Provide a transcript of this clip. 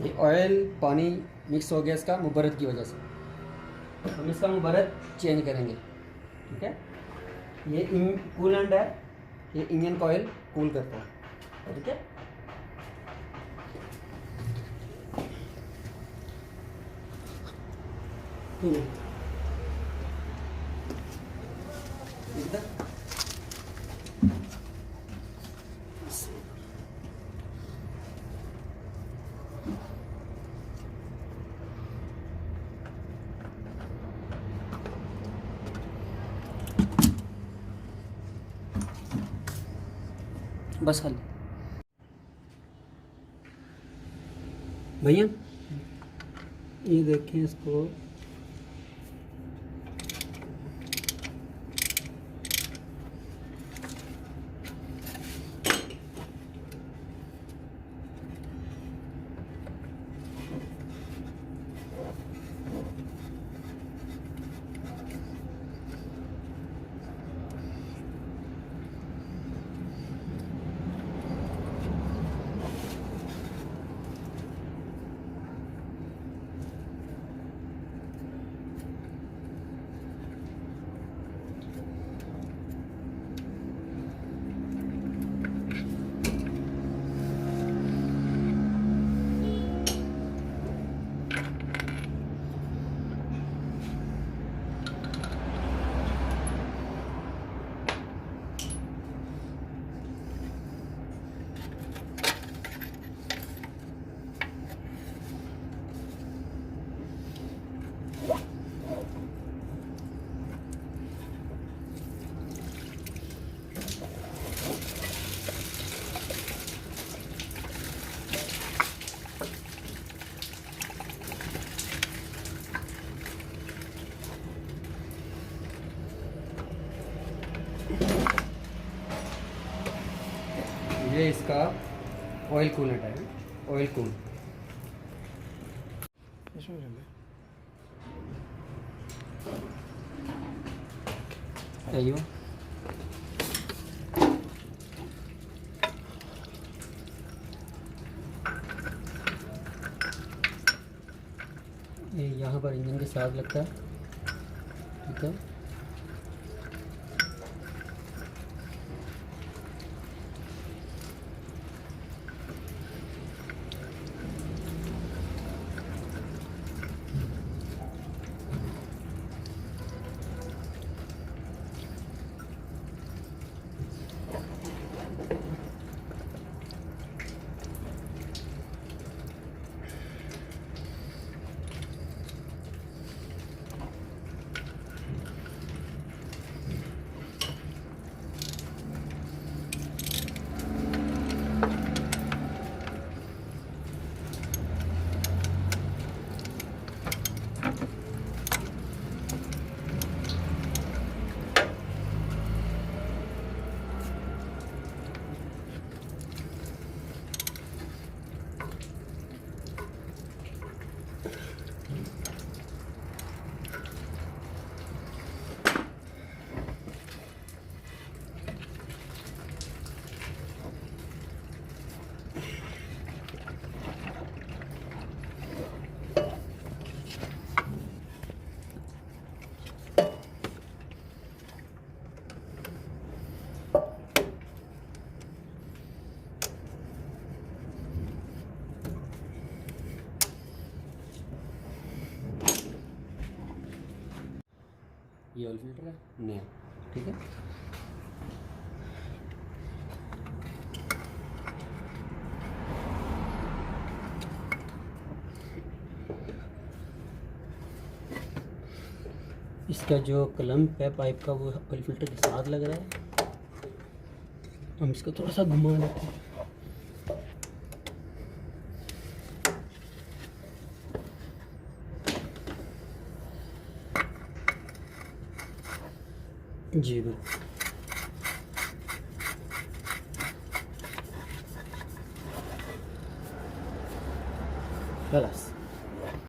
ये ऑयल पानी मिक्स हो गया इसका मुबरद की वजह से। हम इसका मुबरद चेंज करेंगे। ठीक है, ये कूलेंट है, ये इंजन का ऑयल कूल करता है। ठीक है, इधर बस खाली भैया ये देखें इसको। ये इसका ऑयल कूलेंट है, ऑयल कूल। अयो ये यहाँ पर इंजन के साथ लगता है। ठीक है, ये ऑयल फिल्टर है नया। ठीक है, इसका जो क्लैंप है पाइप का वो ऑयल फिल्टर के साथ लग रहा है। हम इसको थोड़ा सा घुमा लेते हैं। जी बस